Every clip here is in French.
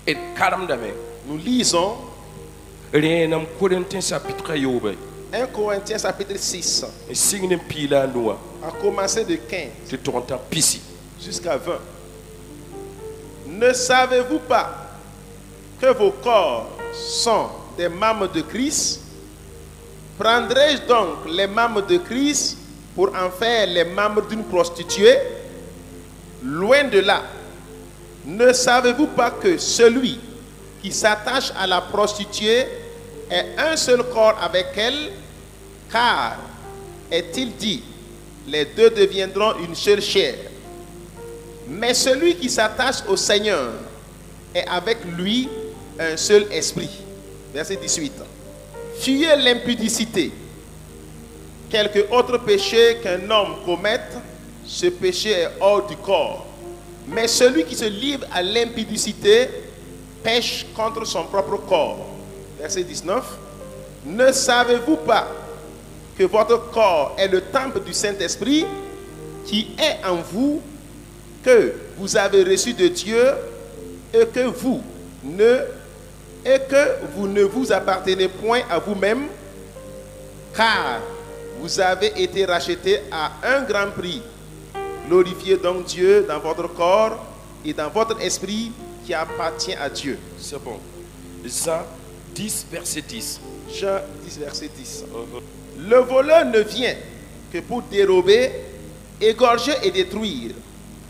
Et nous lisons 1 Corinthiens chapitre 6, à commencer de 15 jusqu'à 20. Ne savez-vous pas que vos corps sont des membres de Christ? Prendrai-je donc les membres de Christ pour en faire les membres d'une prostituée? Loin de là. Ne savez-vous pas que celui qui s'attache à la prostituée est un seul corps avec elle? Car, est-il dit, les deux deviendront une seule chair. Mais celui qui s'attache au Seigneur est avec lui un seul esprit. Verset 18. Fuyez l'impudicité. Quelque autre péché qu'un homme commette, ce péché est hors du corps. Mais celui qui se livre à l'impudicité pêche contre son propre corps. Verset 19. Ne savez-vous pas que votre corps est le temple du Saint-Esprit qui est en vous, que vous avez reçu de Dieu et que vous ne vous appartenez point à vous-même, car vous avez été rachetés à un grand prix. Glorifiez donc Dieu dans votre corps et dans votre esprit qui appartient à Dieu. C'est bon. Jean 10, verset 10. Jean 10, verset 10. Le voleur ne vient que pour dérober, égorger et détruire.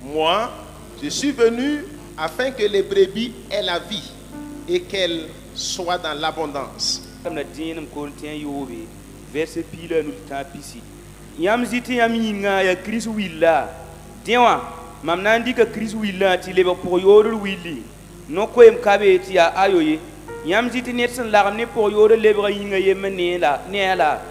Moi, je suis venu afin que les brebis aient la vie et qu'elles soient dans l'abondance. Verset pile nous tapisi. Yam ziti yam yinga ya Christ willa. Tiwa, mamna ndi ka Christ willa ti leba pour yoru willi. No ko em kabe ti ya ayoye. Yam ziti net san la ne pour yoru lebra yinga yemne la ne la.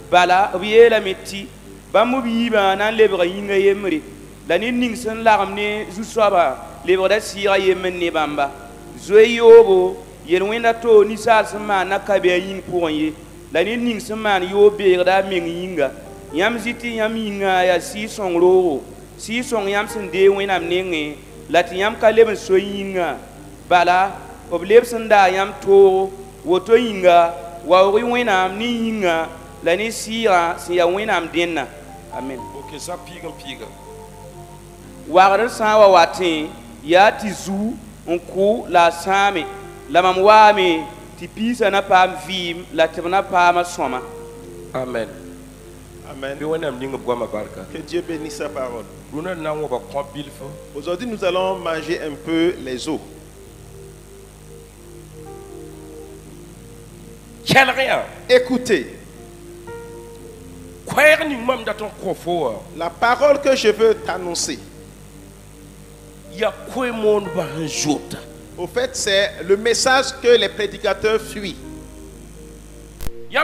Bala wiela metti. Bamu bi ba nan lebra yinga yemre. La ni ning san la ne zu soba lebra da sira yemne bamba. Zoyobo yerwenda to ni sa sama na kabe yin pour ye. La ni ning seman yo beerda meng yinga yam ziti yam yinga ya si song ro si song yam sen de wenam nenge lati yam ka leben so yinga bala obleb senda yam to woto yinga wa ri wenam ni yinga la ni sira si ya wenam denna amen. OK, ça piga wa sa wa watin ya tizu onko la same la mamwame tipisa na pam vim la tebna pam soma. Amen. Amen. Que Dieu bénisse sa parole. Aujourd'hui, nous allons manger un peu les os. Écoutez. La parole que je veux t'annoncer. Au fait, c'est le message que les prédicateurs fuient. Vous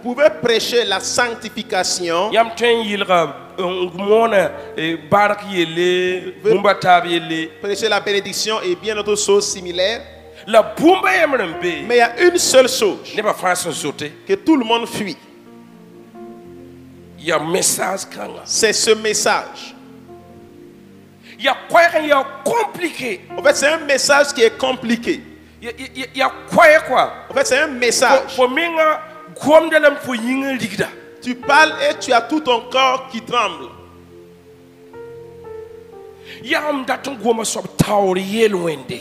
pouvez prêcher la sanctification. Prêcher la bénédiction et bien d'autres choses similaires. Mais il y a une seule chose que tout le monde fuit. C'est ce message. Il y a compliqué. En fait, c'est un message qui est compliqué. Il y a quoi? En fait, c'est un message. Tu parles et tu as tout ton corps qui tremble.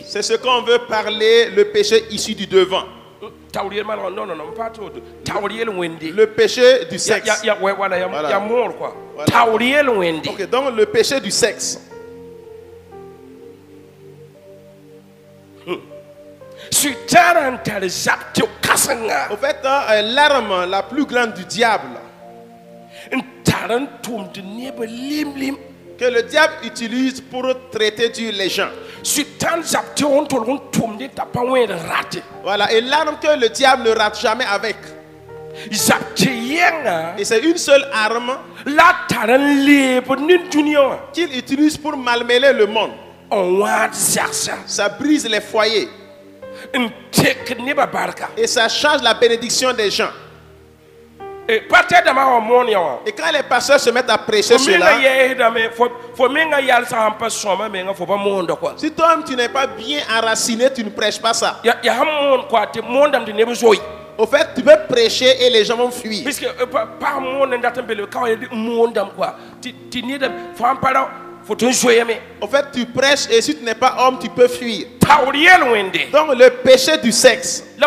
C'est ce qu'on veut parler, le péché issu du devant. Le péché du sexe. Voilà. Ok, donc le péché du sexe. En fait, l'arme la plus grande du diable que le diable utilise pour traiter les gens. Voilà, et l'arme que le diable ne rate jamais avec. C'est Et c'est une seule arme qu'il utilise pour malmêler le monde. Ça brise les foyers. Et ça change la bénédiction des gens. Et quand les pasteurs se mettent à prêcher cela, si toi-même tu n'es pas bien enraciné, tu ne prêches pas ça. Au fait, tu peux prêcher et les gens vont fuir. En fait, tu prêches et si tu n'es pas homme, tu peux fuir. Donc le péché du sexe que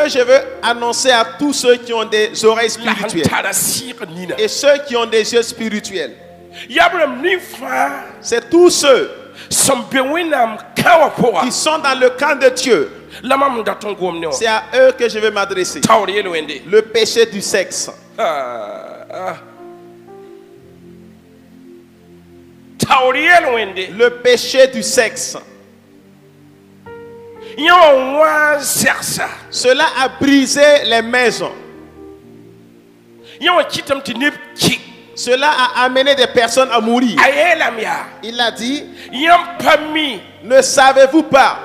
je veux annoncer à tous ceux qui ont des oreilles spirituelles et ceux qui ont des yeux spirituels, c'est tous ceux qui sont dans le camp de Dieu. C'est à eux que je vais m'adresser. Le péché du sexe. Le péché du sexe. Cela a brisé les maisons. Cela a amené des personnes à mourir. Il a dit, ne savez-vous pas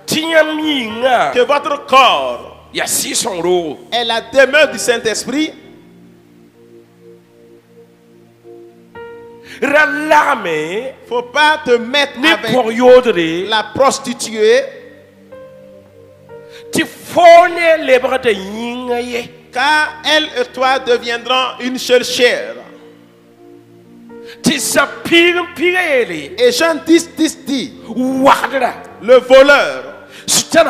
que votre corps est la demeure du Saint-Esprit? Faut pas te mettre avec la prostituée, car elle et toi deviendront une seule chair. Et Jean 10 dit, le voleur, quand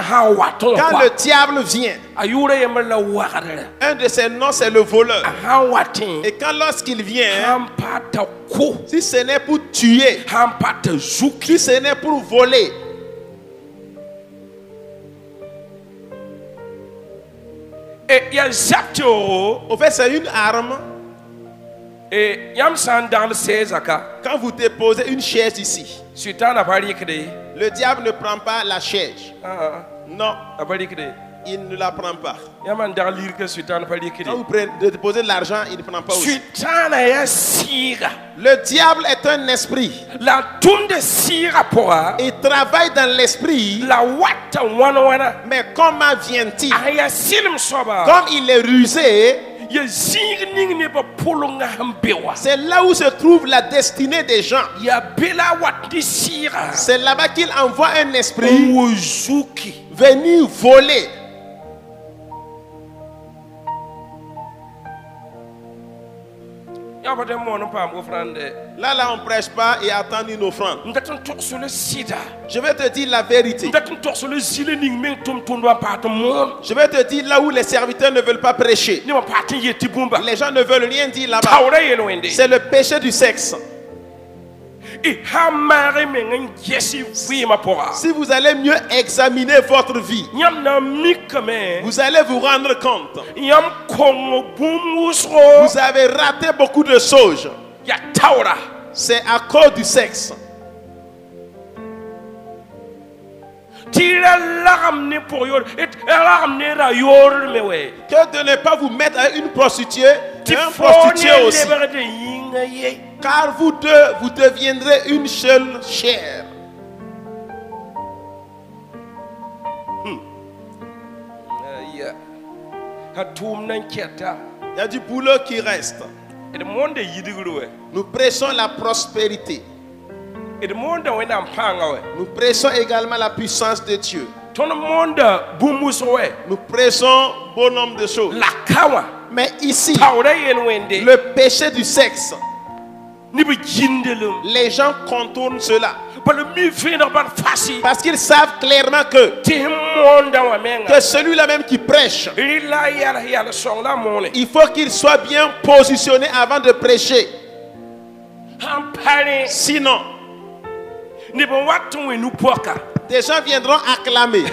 le diable vient, un de ses noms c'est le voleur. Et quand lorsqu'il vient, si ce n'est pour tuer, si ce n'est pour voler, au fait c'est une arme. Et quand vous déposez une chaise ici, le diable ne prend pas la chaise. Non, il ne la prend pas. Quand vous déposez de l'argent, il ne prend pas aussi. Le diable est un esprit. Il travaille dans l'esprit. Mais comment vient-il? Comme il est rusé, c'est là où se trouve la destinée des gens. C'est là-bas qu'il envoie un esprit venir voler. Là, on ne prêche pas et attend une offrande. Je vais te dire la vérité. Je vais te dire là où les serviteurs ne veulent pas prêcher. Les gens ne veulent rien dire là-bas. C'est le péché du sexe. Si vous allez mieux examiner votre vie, vous allez vous rendre compte. Vous avez raté beaucoup de choses. C'est à cause du sexe. Que de ne pas vous mettre à une prostituée et un prostitué aussi. Car vous deux, vous deviendrez une seule chair. Il y a du boulot qui reste. Nous prêchons la prospérité. Nous prêchons également la puissance de Dieu. Nous prêchons bon nombre de choses. Mais ici, le péché du sexe, les gens contournent cela. Parce qu'ils savent clairement que celui-là même qui prêche, il faut qu'il soit bien positionné avant de prêcher. Sinon, des gens viendront acclamer.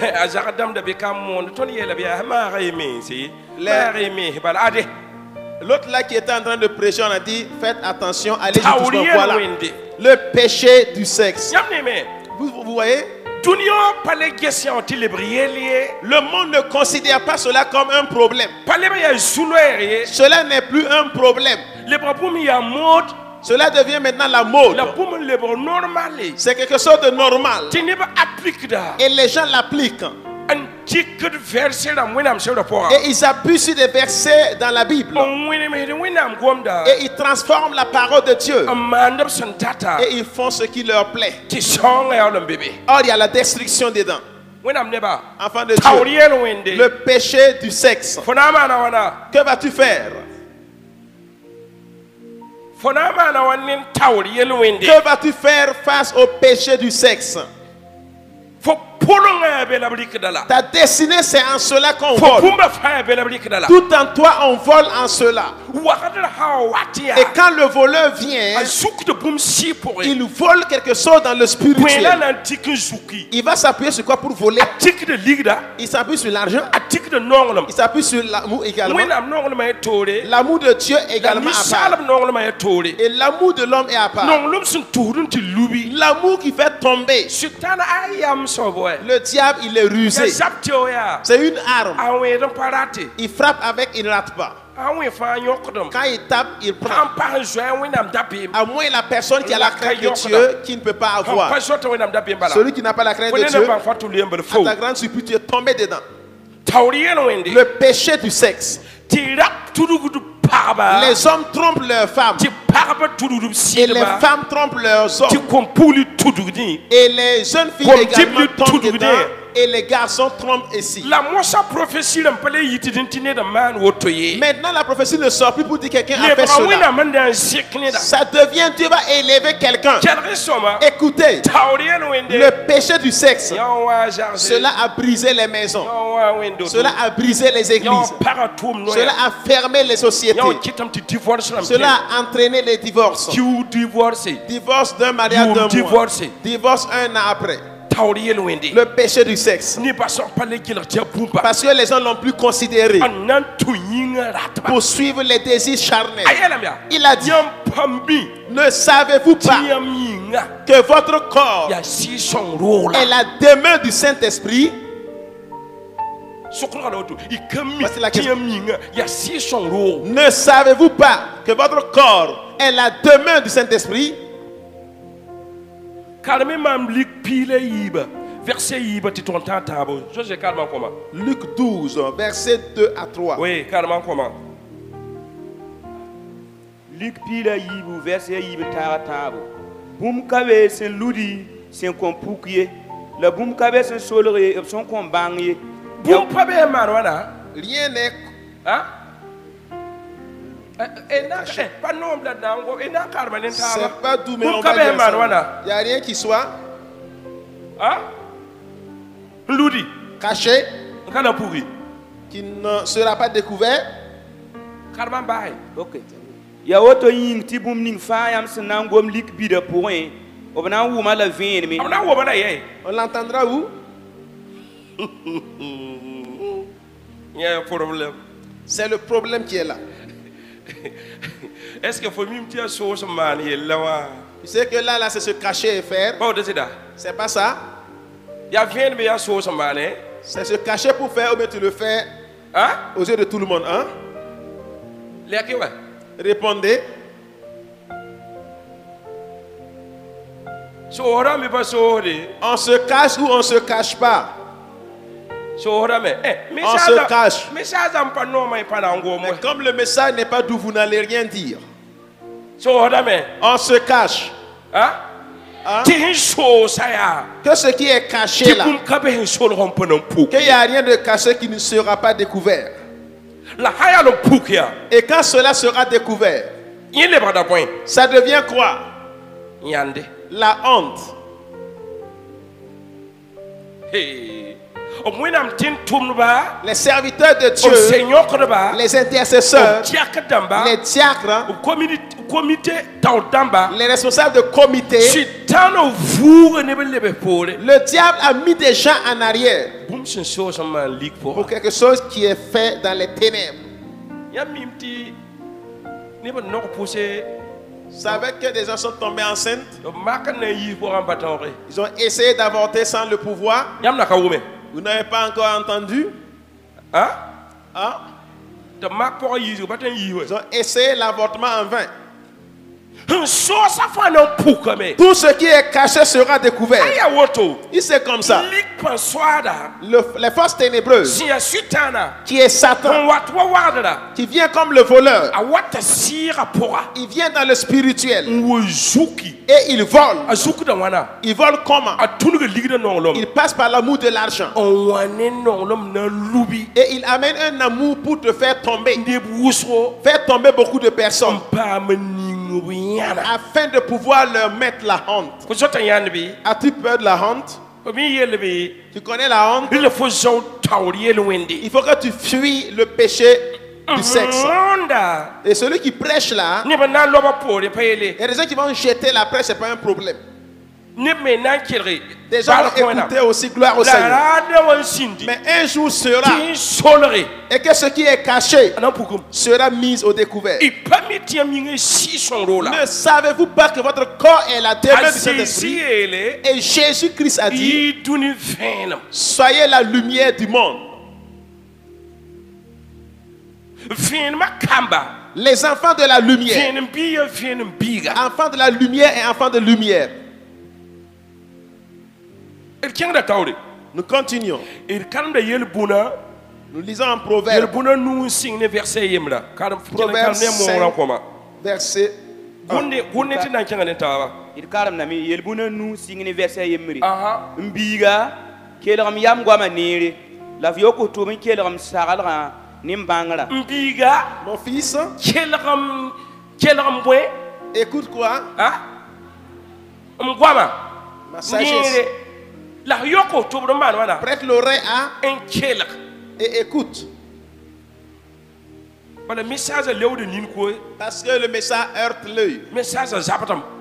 L'autre là qui était en train de prêcher, on a dit faites attention, allez doucement. Voilà le péché du sexe. Vous voyez, Le monde ne considère pas cela comme un problème. Cela n'est plus un problème. Cela devient maintenant la mode. C'est quelque chose de normal. Et les gens l'appliquent. Et ils appuient sur des versets dans la Bible. Et ils transforment la parole de Dieu. Et ils font ce qui leur plaît. Or, il y a la destruction dedans. Enfant de Dieu, le péché du sexe. Que vas-tu faire? Que vas-tu faire face au péché du sexe? Ta destinée, c'est en cela qu'on vole. Tout en toi, on vole en cela. Et quand le voleur vient, il vole quelque chose dans le spirituel. Il va s'appuyer sur quoi pour voler? Il s'appuie sur l'argent. Il s'appuie sur l'amour également. L'amour de Dieu également à part. Et l'amour de l'homme est à part. L'amour qui fait tomber. Le diable, il est rusé. C'est une arme. Il frappe avec, il ne rate pas. Quand il tape, il prend. À moins la personne qui a la crainte de Dieu, qui ne peut pas avoir. Celui qui n'a pas la crainte de Dieu, à ta grande surprise, tu es tombé dedans. Le péché du sexe. Les hommes trompent leurs femmes. Et les femmes trompent leurs hommes. Et les jeunes filles également tombent dedans. Et les garçons trompent ici. Maintenant la prophétie ne sort plus pour dire quelqu'un a fait cela. Ça devient Dieu va élever quelqu'un. Écoutez, le péché du sexe, cela a brisé les maisons. Cela a brisé les églises. Cela a fermé les sociétés. Cela a entraîné les divorces. Divorce d'un mariage d'un mois. Divorce un an après. Le péché du sexe. Parce que les gens n'ont plus considéré pour suivre les désirs charnels. Il a dit, ne savez-vous pas que votre corps est la demeure du Saint-Esprit? Voici la question. Ne savez-vous pas que votre corps est la demeure du Saint-Esprit? Luc 12, verset 2 à 3. Oui, carrément comment? Luc pila yibu verset yibu taratabo. Boum kabe sen ludi sen kompoukie. La boum kabe sen solre son kombangye. Boum kabe marwana. Rien n'est. Hein? C'est pas doux, mais on va dire ça. Il n'y a rien qui soit caché, qui ne sera pas découvert. Ok. Il y a autre ying ti boum ning fayam senangom lik bida pour un. On l'entendra où? Il y a un problème. C'est le problème qui est là. Est-ce qu'il faut même dire chose manier là? Tu sais que là c'est se cacher et faire. C'est pas ça. Il y a bien de chose manier. C'est se cacher pour faire ou bien tu le fais aux yeux de tout le monde, hein? Répondez. On se cache ou on se cache pas? On se cache. Mais comme le message n'est pas d'où, vous n'allez rien dire. On se cache. Que ce qui est caché là, qu'il n'y a rien de caché qui ne sera pas découvert. Et quand cela sera découvert, ça devient quoi? La honte. Les serviteurs de Dieu, les intercesseurs, les diacres, les responsables de comité, le diable a mis des gens en arrière pour quelque chose qui est fait dans les ténèbres. Vous savez que des gens sont tombés enceintes. Ils Ils ont essayé d'avorter sans le pouvoir. Vous n'avez pas encore entendu? Hein? Hein? Ils ont essayé l'avortement en vain. Tout ce qui est caché sera découvert. Et c'est comme ça. Les forces ténébreuses, qui est Satan, qui vient comme le voleur, il vient dans le spirituel et il vole. Il vole comment? Il passe par l'amour de l'argent et il amène un amour pour te faire tomber beaucoup de personnes afin de pouvoir leur mettre la honte. As-tu peur de la honte? Tu connais la honte? Il faut que tu fuis le péché du sexe. Et celui qui prêche là, il y a des gens qui vont jeter la prêche, ce n'est pas un problème. Des gens vont écouter aussi, gloire au Seigneur. Mais un jour sera, et que ce qui est caché sera mis au découvert. Ne savez-vous pas que votre corps est la demeure du Saint-Esprit? Et Jésus-Christ a dit, soyez la lumière du monde. Les enfants de la lumière, enfants de la lumière et enfants de lumière. Nous continuons. Nous lisons en Proverbe. Proverbe 5, verset 1. Il karam na mi yelbuna nu singini verset yemri. Mbiga kelram yam gwama nere. La vioko to mi kelram sagalra nimbangara. Mbiga, mon fils, kelram bwe. Écoute quoi? Mgwama. Ma sagesse. La yoko to wana. Prête l'oreille à un kelak et écoute. Parce que le message heurte l'œil.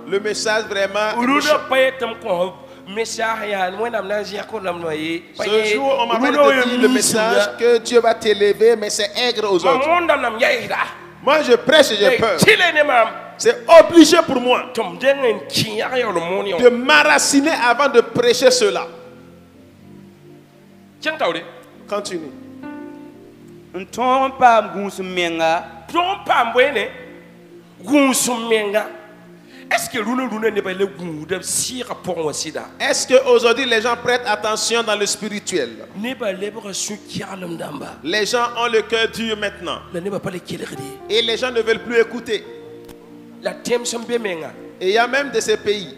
Le message vraiment. Ce jour, on m'a dit le message que Dieu va t'élever, mais c'est aigre aux autres. Moi, je prêche et j'ai peur. C'est obligé pour moi de m'enraciner avant de prêcher cela. Continue. Est-ce qu'aujourd'hui les gens prêtent attention dans le spirituel? Les gens ont le cœur dur maintenant. Et les gens ne veulent plus écouter. Et il y a même de ces pays.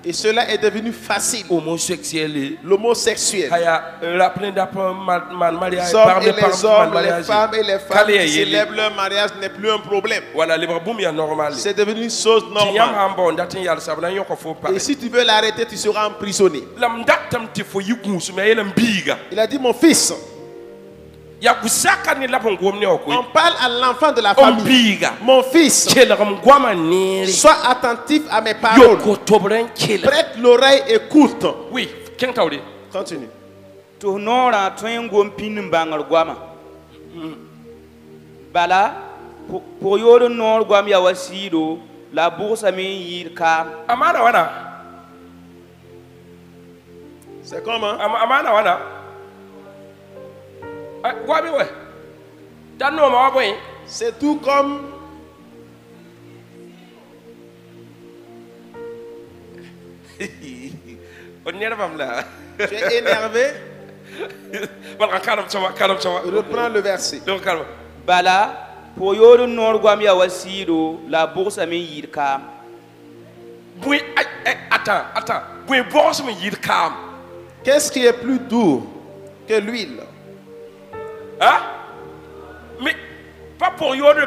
Et cela est devenu facile. L'homosexuel. Les hommes et les hommes, les femmes et les femmes qui célèbrent leur mariage n'est plus un problème. C'est devenu une chose normale. Et si tu veux l'arrêter, tu seras emprisonné. Il a dit, mon fils, on parle à l'enfant de la famille. Mon fils, sois attentif à mes paroles. Prête l'oreille, écoute. Oui, continue. Bala, pour yoro nor guam ya wasido, la bourse mi yir kam. Amana wana. C'est comment? Amana wana. C'est tout comme tu es énervé. Reprends le verset. Bala, pour yoro nor guam ya wasido, la bourse mi yir kam. Attends. Qu'est-ce qui est plus doux que l'huile? Hein? Mais pas pour yoro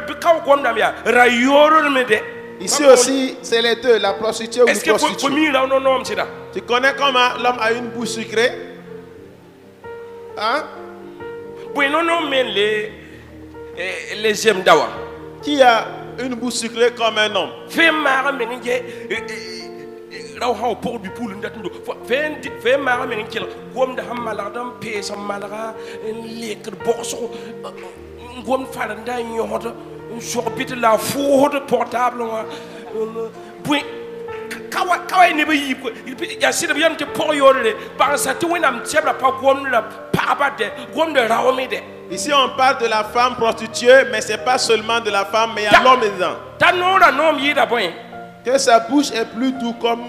ici aussi, c'est les deux, la prostituée ou le prostitué. Tu connais comment l'homme a une bouche sucrée? Hein? Qui a une bouche sucrée comme un homme? Sur bit la fourde portable. Puis, quand il y a si bien de pour yole, par sa tout un tiers pas gomme la pabade, gomme de raomide. Ici, on parle de la femme prostituée, mais ce n'est pas seulement de la femme, mais il y a l'homme dedans. T'as non la nom y d'abord. Que sa bouche est plus doux comme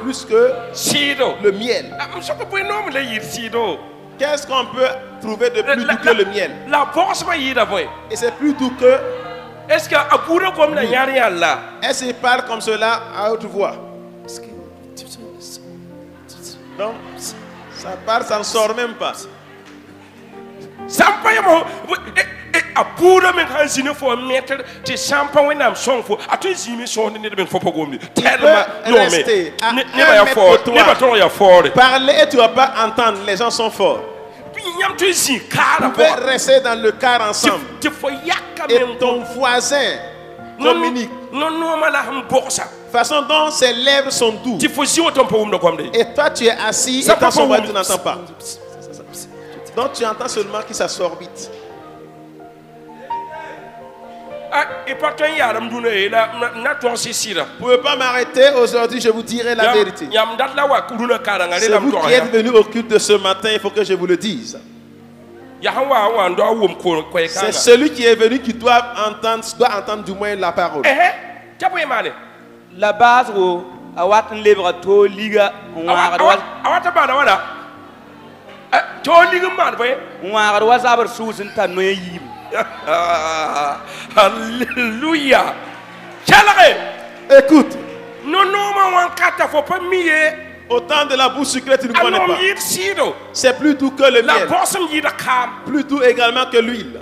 plus que le miel. Qu'est-ce qu'on peut trouver de plus doux que le miel? La force va y d'abord. Et c'est plus doux que. Est-ce qu'il y a un bourreau comme la yari là? Est-ce qu'il parle comme cela à haute voix? Non, ça parle, ça ne sort même pas. Sampayamo a bourreau mais quand il faut mettre des champagne when I'm song for à tous les émissions de ben faut pas gommer. Tellement non mais ne pas ya fort. Parler et tu vas pas entendre, les gens sont forts. Vous pouvez rester dans le car ensemble. Et ton voisin communique. Façon dont ses lèvres sont douces. Et toi tu es assis et dans son voix tu n'entends pas. Donc tu entends seulement qu'il s'assoit vite. Vous ne pouvez pas m'arrêter aujourd'hui, je vous dirai la vérité. C'est vous qui êtes venu au culte de ce matin, il faut que je vous le dise. C'est celui qui est venu qui doit entendre du moins la parole. La base a wat lebra to liga zabar susun tan no yim. Alléluia. Écoute. Non, faut pas mier. Autant de la bouche sucrée, tu ne connais pas. C'est plus doux que le miel. Plus doux également que l'huile.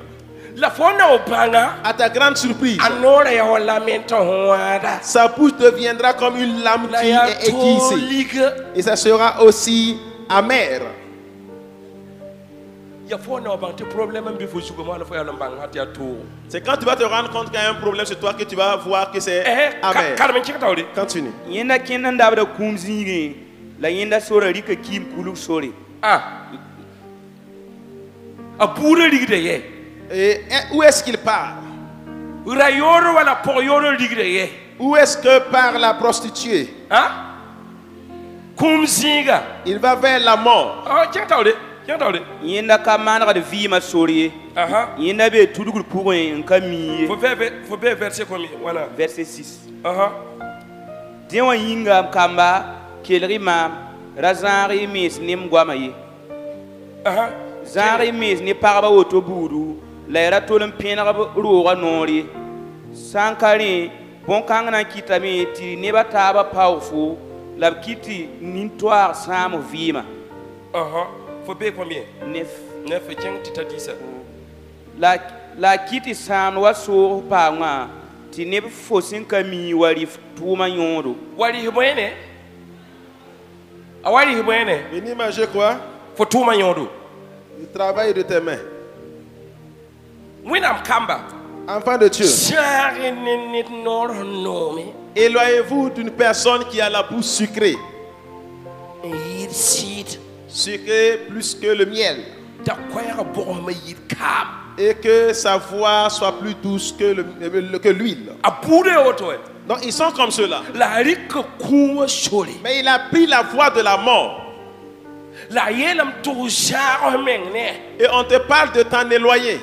À ta grande surprise, sa bouche deviendra comme une lame qui est aiguisée. Et ça sera aussi amer. C'est quand tu vas te rendre compte qu'il y a un problème sur toi que tu vas voir que c'est amer. Continue. Et où est-ce qu'il part? Où est-ce que part la prostituée? Il va vers la mort. Yenda ka manra de vie ma sori. Yenda be tudugur pour un kami. Faut faire verset combien? Voilà. Verset 6. Diwa yinga kamba kelrima razari mis nim gwamaye. Zari mis ni parba otoburu la era tolum pena ruwa nori. Sankari bon kangana kitami ti ne bataba paufu la kiti nintoire samo vima. Faut payer combien? 9. 9 et 15, tu t'as dit ça. La kiti san wa so pa nga ti ne fo sin kami wari tuma yondo. Wari hibwene? Awari hibwene? Vini manger quoi? Faut tuma yondo. Le travail de tes mains. Winam kamba. Enfant de Dieu. Éloignez-vous d'une personne qui a la bouche sucrée. Sucré plus que le miel. Et que sa voix soit plus douce que l'huile. Donc ils sont comme cela. Mais il a pris la voix de la mort. Et on te parle de t'en éloigner.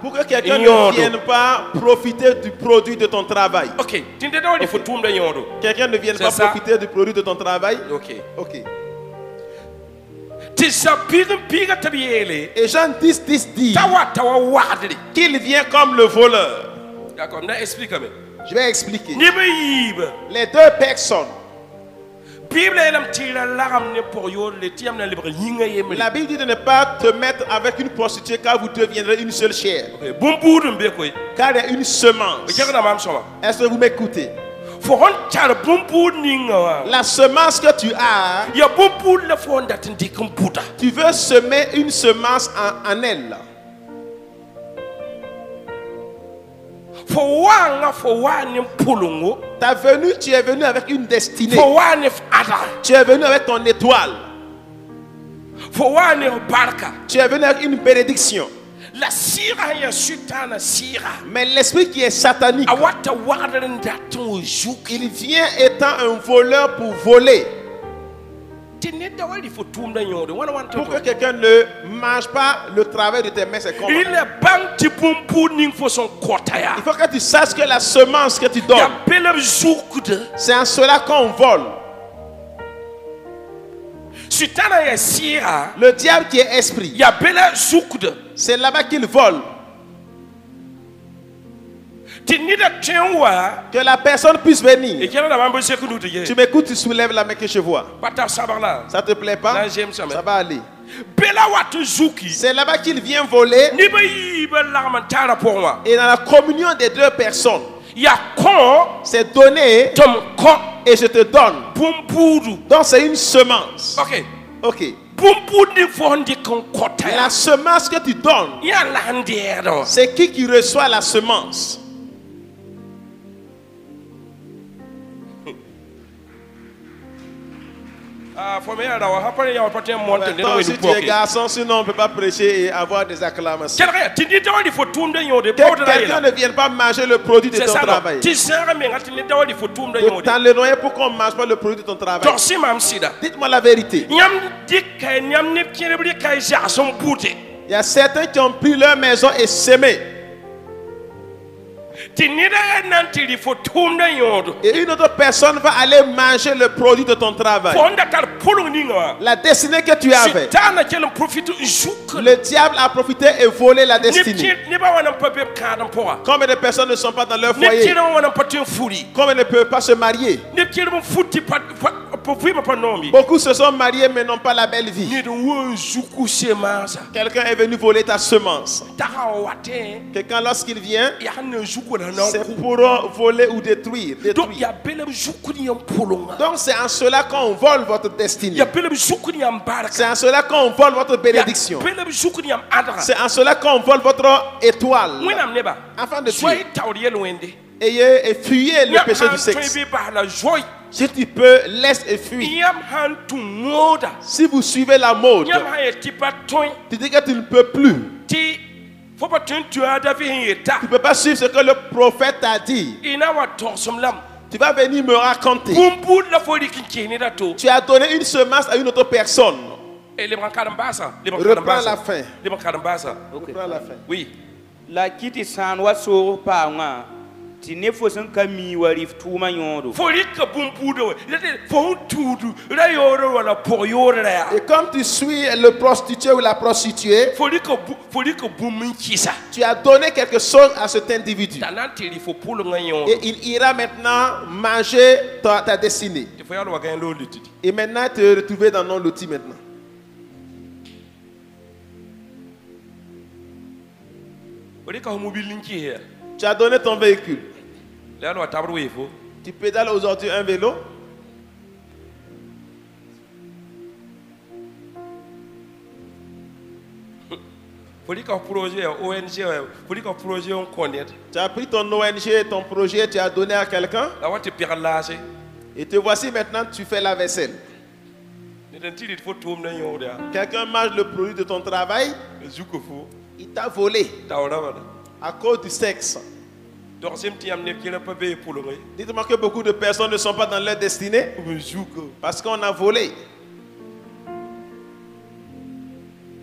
Pour que quelqu'un ne vienne pas profiter du produit de ton travail. Ok. Quelqu'un ne vienne pas profiter du produit de ton travail. Ok. Et Jean 10 dit qu'il vient comme le voleur. D'accord, explique-moi. Je vais expliquer. Les deux personnes. La Bible dit de ne pas te mettre avec une prostituée car vous deviendrez une seule chair. Car il y a une semence. Est-ce que vous m'écoutez? La semence que tu as, tu veux semer une semence en elle. Tu es venu avec une destinée. Tu es venu avec ton étoile. Tu es venu avec une bénédiction. la sira ya sutana sira. Mais l'esprit qui est satanique, Awata warderen daton juk. il vient étant un voleur pour voler. Tineda wali fo tumda nyode wana wanta. Pour que quelqu'un ne mange pas le travail de tes mains, c'est comment? Il est banti bumbu ning fo son kotaya. Il faut que tu saches que la semence que tu Ya donnes, belem jukde. c'est en cela qu'on vole. Sutana ya sira. Le diable qui est esprit, Ya bela jukde. c'est là-bas qu'il vole. Tinida tyenwa. Que la personne puisse venir. Et kena na mambo sekunu de Tu m'écoutes, tu soulèves la main que je vois. Pata sabarla. Ça te plaît pas? Là, j'aime ça, mais- Ça va aller. Bela watu zuki. C'est là-bas qu'il vient voler. Ni ba yi ba larmantara pour moi. Et dans la communion des deux personnes, Ya kon c'est donné tom kon et je te donne. bumbudu. Donc c'est une semence. Ok. Ok. Bumbudu fondi kon kota. La semence que tu donnes, Ya landero. c'est qui reçoit la semence? Ah, faut me yara wa hapare ya wapate monte Ouais, de toi no aussi ni tu es poke. garçon, sinon on ne peut pas prêcher et avoir des acclamations. Kelre tindi dawali fo tumde nyode Que powder quelqu'un la. ne vienne pas manger le produit de C'est ton ça. travail. Ti sera me ngati ni dawali fo tumde De nyode. t'enlever pourquoi on ne mange pas le produit de ton travail. Donc si mam sida. Dites-moi la vérité. Nyam dikay nyam ne kirebri kay jason bouté. Il y a certains qui ont pris leur maison et semé. Tinida nantili fo tumde nyode. Et une autre personne va aller manger le produit de ton travail. Fonda kal pulung ninga. La destinée que tu avais. Sitana kelen profite juk. Le diable a profité et volé la destinée. Ni ba wana pape kadam poa. Combien de personnes ne sont pas dans leur Ni foyer? kira wana patin furi. Combien ne peuvent pas se marier? Ni kira mo futi pat pour vivre pas nomi. Beaucoup se sont mariés mais n'ont pas la belle vie. Ni de wo juku semasa. Quelqu'un est venu voler ta semence. Taka wate. Quelqu'un lorsqu'il vient, Ya ne juku na c'est nanku. pour voler ou détruire. Donc ya belem juku ni am polonga. Donc c'est en cela qu'on vole votre destinée. Ya belem juku ni am baraka. C'est en cela qu'on vole votre bénédiction. Belem juku ni am adra. C'est en cela qu'on vole votre étoile. Winam neba. Afin de Soy tuer. tawriel wende. Ayez et fuyez le péché du sexe. Bi ba la joy. Si tu peux, laisse et fuis. Yam han tu moda. Si vous suivez la mode, Yam ha tipa toin. tu dis que tu ne peux plus. Ti faut pas tu as David yeta. Tu ne peux pas suivre ce que le prophète t'a dit. Ina wa torsum lam. Tu vas venir me raconter. Bumbud la fodi kinkini da to. Tu as donné une semence à une autre personne. Et les brancadam basa. Les Reprends la fin. Les brancadam basa. Reprends la fin. Oui. La kiti san wa so pa nga ti ne fo san kami wa rif tuma nyodo Fodi ka bumbudo. Fo tudu. La yoro wala pour yoro la. Et comme tu suis le prostitué ou la prostituée, Fodi ka bumin kisa. tu as donné quelque chose à cet individu. Tananti il faut pour le ngagnon. Et il ira maintenant manger ta destinée. Il faut y aller wa gagne l'eau lutti. Et maintenant te retrouver dans nos lotis maintenant. Fodi ka mobile linki here. Tu as donné ton véhicule. La loi tabro wefo. Tu pédales aujourd'hui un vélo. Fodi ka projet ONG. Fodi ka projet on connaît. Tu as pris ton ONG, ton projet, tu as donné à quelqu'un. La wa te perlase. Et te voici maintenant, tu fais la vaisselle. Ni den tili faut tum na yoda. Quelqu'un mange le produit de ton travail, Zuko fo. il t'a volé Tawra wala. à cause du sexe. Donc sim ti am ne kila pa be pour le ngai. Dites-moi que beaucoup de personnes ne sont pas dans leur destinée Zuko. parce qu'on a volé.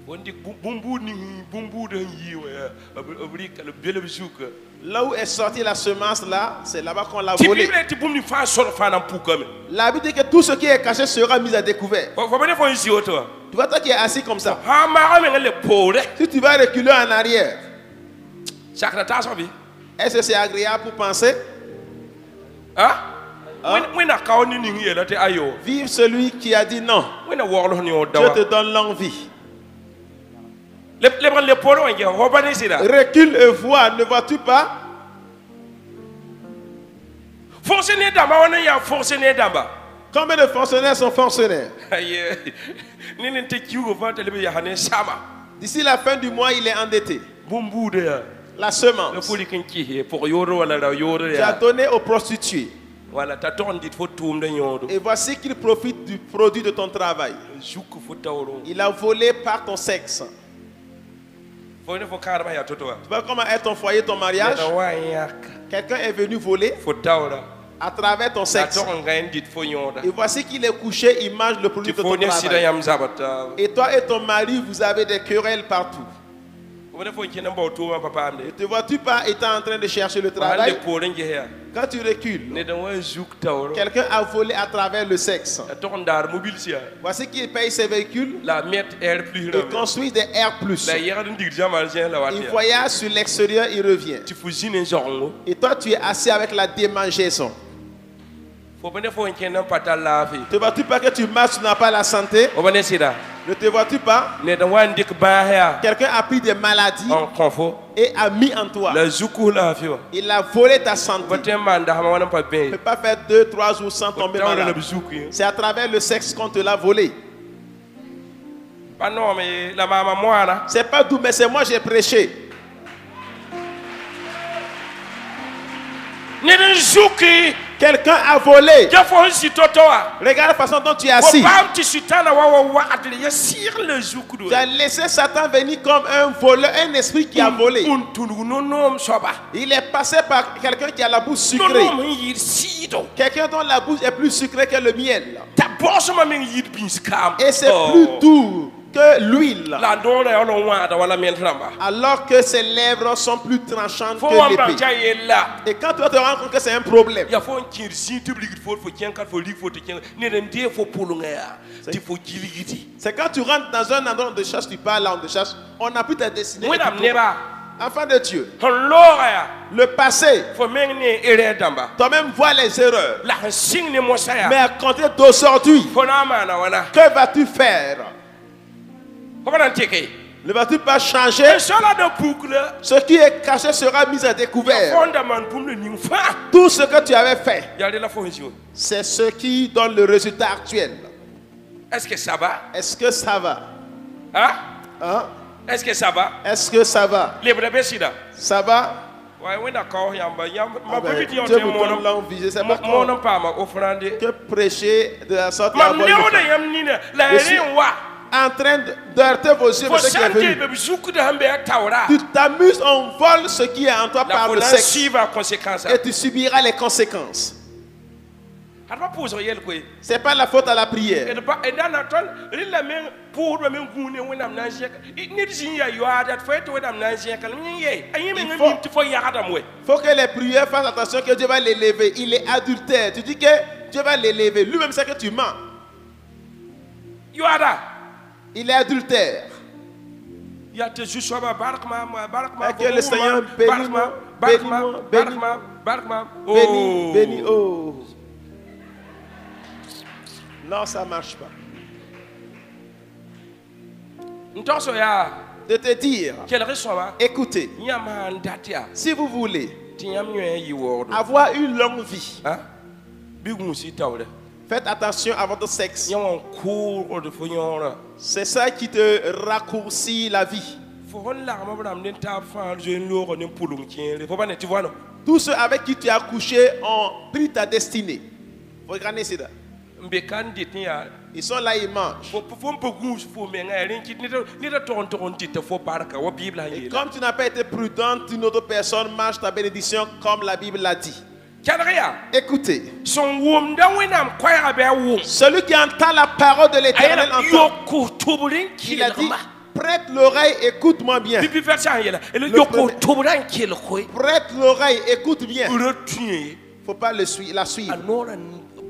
Wondi bumbu ni bumbu de yiwe. Abri ka le bele zuko. Là où est sortie la semence là, c'est là-bas qu'on l'a Ti volé. bible ti bum ni fa so fa na pu comme. La Bible dit que tout ce qui est caché sera mis à découvert. Faut pas faut ici auto. Tu vois toi qui es assis comme ça. Ha ma me le pore. Si tu vas reculer en arrière, Chakra ta so bi. est-ce que c'est agréable pour penser? Hein? Wena ka oni ni ngi la te ayo. Vive celui qui a dit non. Wena worlo ni o Je dawa. te donne l'envie. Le poro ngi ho ba ni sida. Recule et vois, ne vois-tu pas? Fonctionner damba wana ya fonctionner damba. Combien de fonctionnaires sont fonctionnaires? Aye. Ni ni te kiugo fa te le ya hanen sama. D'ici la fin du mois, il est endetté. Bumbu de ya. La Le semence. foli kinki pour yoro wala la yoro Tu as ya. donné aux prostituées. Wala ta ton dit faut tum de yodo. Et voici qu'il profite du produit de ton travail. Zuko faut tawro. Il a volé par ton sexe. Tu vois comment est ton foyer, ton mariage? Quelqu'un est venu voler à travers ton sexe. Et voici qu'il est couché, il mange le produit de ton travail. Et toi et ton mari, vous avez des querelles partout. Ne te vois-tu pas étant en train de chercher le travail? Quand tu recules, quelqu'un a volé à travers le sexe. Voici qu'il paye ses véhicules et construit des R+. Il voyage sur l'extérieur, il revient. Et toi, tu es assis avec la démangeaison. Ne te vois-tu pas que tu marches, tu n'as pas la santé? Ne te vois-tu pas? Quelqu'un a pris des maladies et a mis en toi. Il a volé ta santé. Tu ne peux pas faire 2-3 jours sans tomber malade. C'est à travers le sexe qu'on te l'a volé. C'est pas doux, mais c'est moi qui ai prêché. Quelqu'un a volé. Regarde la façon dont tu es assis. Tu as laissé Satan venir comme un voleur, un esprit qui a volé. Il est passé par quelqu'un qui a la bouche sucrée. Quelqu'un dont la bouche est plus sucrée que le miel. Et c'est plus doux que l'huile. Alors que ses lèvres sont plus tranchantes que l'épée. Et quand tu te rends compte que c'est un problème, c'est quand tu rentres dans un endroit de chasse, tu parles en de chasse, on n'a plus ta destinée. Enfant de Dieu, le passé, toi-même vois les erreurs. Mais à compter d'aujourd'hui, que vas-tu faire? Ne vas-tu pas changer? Ce qui est caché sera mis à découvert. Tout ce que tu avais fait, c'est ce qui donne le résultat actuel. Est-ce que ça va? Est-ce que ça va? Hein? Est-ce que ça va? Est-ce que ça va? Ça va? Dieu vous donne l'envie. C'est pas que prêcher de la sorte. Je suis en train d'heurter vos yeux. Tu t'amuses, on vole ce qui est en toi par le sexe. Et tu subiras les conséquences. C'est pas la faute à la prière. Faut que les prières fassent attention que Dieu va l'élever. Il est adultère. Tu dis que Dieu va l'élever. Lui-même sait que tu mens. Il est adultère. Que le Seigneur bénis-moi. Bénis, bénis. Oh. Non, ça ne marche pas. De te dire, écoutez, si vous voulez avoir une longue vie, faites attention à votre sexe. C'est ça qui te raccourcit la vie. Tous ceux avec qui tu as couché ont pris ta destinée. Regardez ça. Ils sont là, ils mangent. Et comme tu n'as pas été prudente, une autre personne mange ta bénédiction comme la Bible l'a dit. Écoutez, celui qui entend la parole de l'Éternel entend. Il a dit, prête l'oreille, écoute-moi bien. Prête l'oreille, écoute bien. Il ne faut pas la suivre.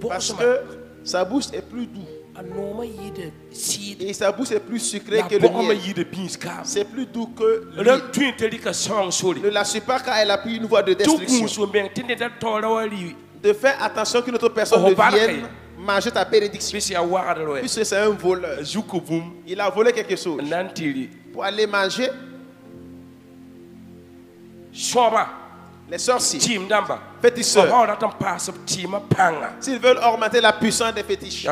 Parce que sa bouche est plus douce. Et sa bouche est plus sucrée que le miel. C'est plus doux que l'huile. Ne la suis pas car elle a pris une voie de destruction. De faire attention qu'une autre personne ne vienne manger ta bénédiction. Puisque c'est un voleur. Il a volé quelque chose. Pour aller manger. Les sorciers, féticheurs, s'ils veulent augmenter la puissance des fétiches,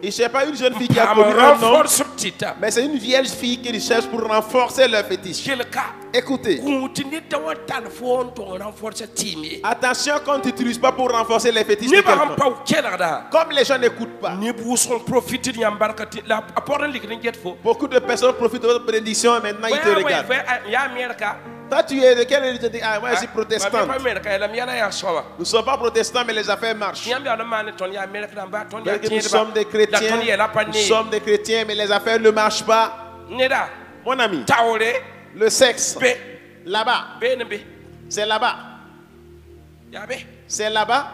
Il ne cherche pas une jeune fille qui a connu un homme, renforce petita mais c'est une vierge fille qu'ils cherchent pour renforcer leur fétiche. Écoutez, attention quand tu n'utilises pas pour renforcer les fétiches de quelqu'un. Comme les gens n'écoutent pas, beaucoup de personnes profitent de votre bénédiction et maintenant ils te regardent. Toi, tu es de quelle religion? Ah, moi, je suis protestant. Nous ne sommes pas protestants, mais les affaires marchent. Nous sommes des chrétiens. Nous sommes des chrétiens, mais les affaires ne marchent pas. Mon ami, le sexe, là-bas. C'est là-bas. C'est là-bas.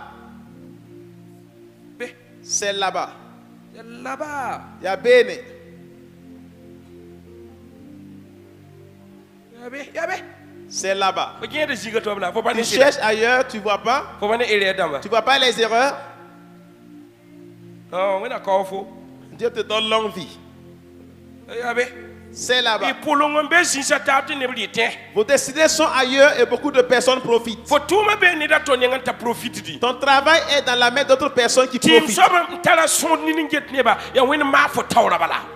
C'est là-bas. Il y a bene. C'est là-bas. Tu cherches ailleurs, tu ne vois pas. Tu ne vois pas les erreurs. Dieu te donne l'envie. C'est là-bas. Vos destinées sont ailleurs et beaucoup de personnes profitent. Ton travail est dans la main d'autres personnes qui profitent.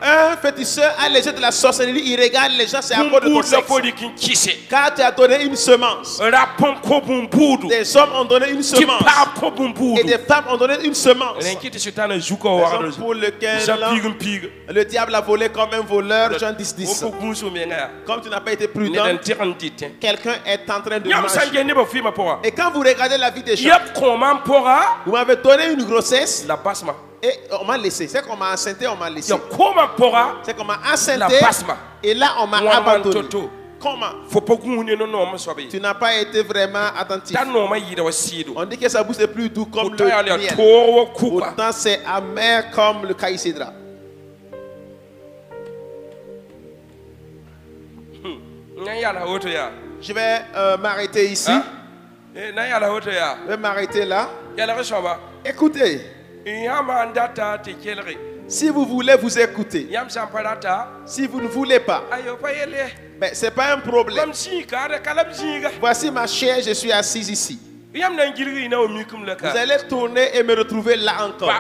Un féticheur a les yeux de la sorcellerie, il regarde les gens, c'est à cause de ton sexe. Car tu as donné une semence. Des hommes ont donné une semence. Et des femmes ont donné une semence. Pour lequel le diable a volé comme un voleur. Jean 10. Comme tu n'as pas été prudent, quelqu'un est en train de marcher. Et quand vous regardez la vie des gens, vous m'avez donné une grossesse et on m'a laissé. C'est qu'on m'a enceinté, on m'a laissé. C'est qu'on m'a enceinté et là on m'a abandonné. Comment? Tu n'as pas été vraiment attentif. On dit que sa bouche est plus doux comme le miel. Autant c'est amer comme le caïcédra. Je vais m'arrêter ici. Je vais m'arrêter là. Écoutez. Si vous voulez vous écouter. Si vous ne voulez pas. Mais ce n'est pas un problème. Voici ma chaise, je suis assise ici. Vous allez tourner et me retrouver là encore.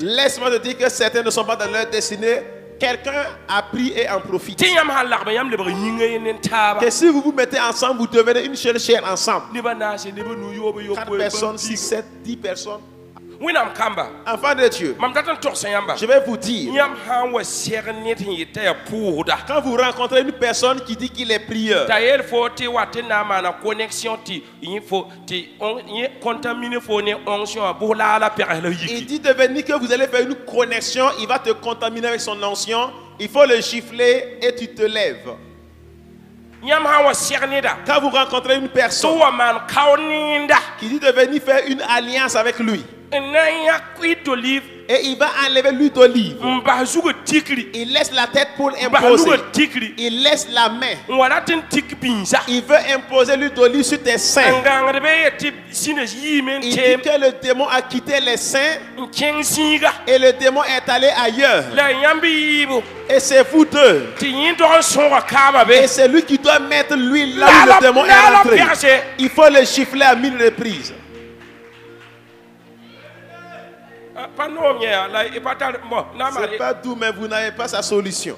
Laisse-moi te dire que certains ne sont pas dans leur destinée. Quelqu'un a pris et en profite. Que si vous vous mettez ensemble, vous devenez une seule chair ensemble. 4 personnes, 6, 7, 10 personnes. Enfant de Dieu, je vais vous dire, quand vous rencontrez une personne qui dit qu'il est prieur, il dit de venir que vous allez faire une connexion, il va te contaminer avec son onction, il faut le gifler et tu te lèves. Quand vous rencontrez une personne qui dit de venir faire une alliance avec lui, et il va enlever l'huile d'olive, il laisse la tête pour imposer, il laisse la main, il veut imposer l'huile d'olive sur tes seins. Il dit que le démon a quitté les seins et le démon est allé ailleurs. Et c'est vous deux. Et c'est lui qui doit mettre l'huile là où le démon est rentré. Il faut le gifler à 1000 reprises. C'est pas doux, mais vous n'avez pas sa solution.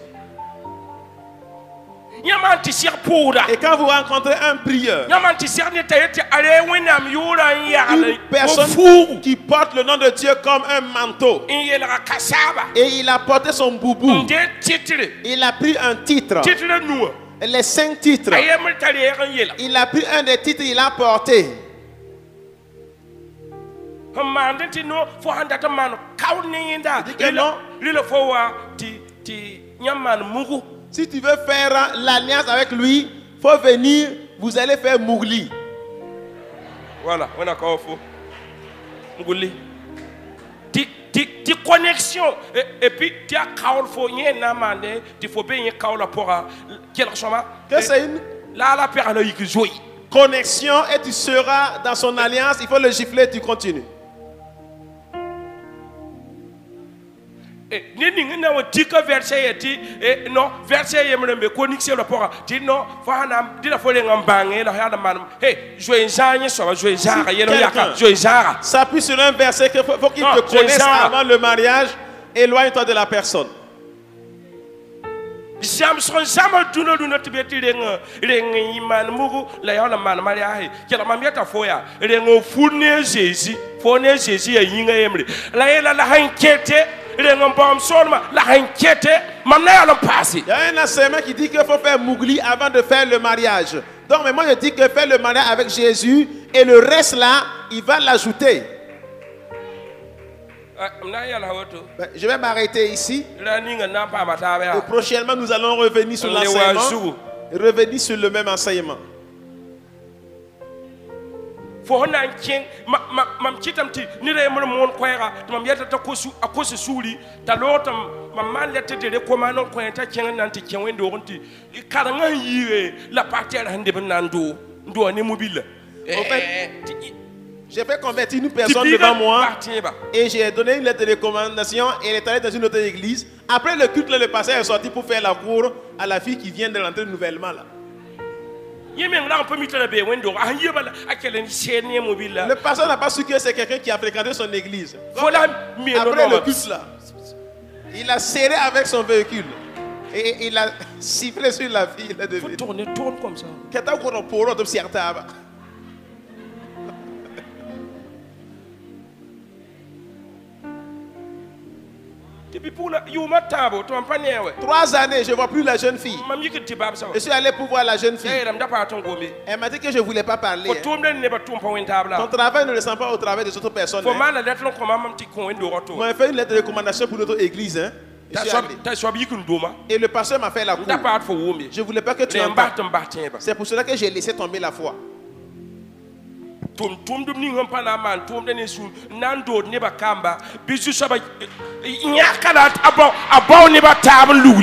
Et quand vous rencontrez un prieur, une personne qui porte le nom de Dieu comme un manteau, et il a porté son boubou, il a pris un titre, les 5 titres, il a pris un des titres, il a porté. Si tu veux faire l'alliance avec lui, il faut venir, vous allez faire Mougli. Voilà, on a encore faux. Mougli. Ti connexion. Et puis, tu as kaol faux, il y a un amandé, tu faut bien kaol pour quel chemin. Que c'est une connexion et tu seras dans son alliance, il faut le gifler, tu continues. ni ningi na wa tika verset ti no verset yemre me konixé le pora ti no fa na dina fo le ngambange la hana man joie janye so joie jara yelo yaka joie jara s'appuie sur un verset que faut qu'il te connaisse avant le mariage. Éloigne-toi de la personne. Samson sama duno duno tibeti renga iman mugu la yana man mariage kela mamiata foya renga fune Jésus fone Jésus ya yinga emre la yela la hankete renga bam sonma la hankete mamna ya passé. Il y a un enseignement qui dit qu'il faut faire mougli avant de faire le mariage. Donc mais moi je dis que faire le mariage avec Jésus et le reste là, il va l'ajouter. Je vais m'arrêter ici. Et prochainement, nous allons revenir sur l'enseignement. Revenir sur le même enseignement. J'ai fait convertir une personne devant moi et j'ai donné une lettre de recommandation et elle est allée dans une autre église. Après le culte, le pasteur est sorti pour faire la cour à la fille qui vient de rentrer nouvellement là. Le pasteur n'a pas su que c'est quelqu'un qui a fréquenté son église. Donc, après le culte là, il a serré avec son véhicule et il a sifflé sur la fille. Il a devenu. Tourne comme ça. Depuis 3 années, je ne vois plus la jeune fille. Je suis allé pour voir la jeune fille. Elle m'a dit que je ne voulais pas parler. Ton travail ne ressemble pas au travail des autres personnes. On m'a fait une lettre de recommandation pour notre église. Hein. Et le pasteur m'a fait la cour. Je ne voulais pas que tu en parles. C'est pour cela que j'ai laissé tomber la foi.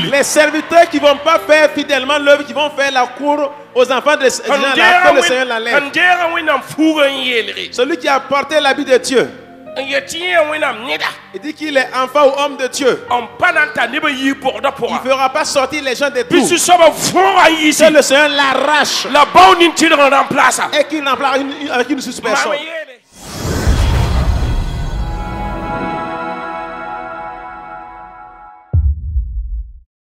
Les serviteurs qui ne vont pas faire fidèlement l'œuvre, qui vont faire la cour aux enfants de gens, là, que le Seigneur l'enlève. Celui qui a porté l'habit de Dieu, il dit qu'il est enfant ou homme de Dieu. Il ne fera pas sortir les gens des trous. Que le Seigneur l'arrache et qu'il remplace avec une personne.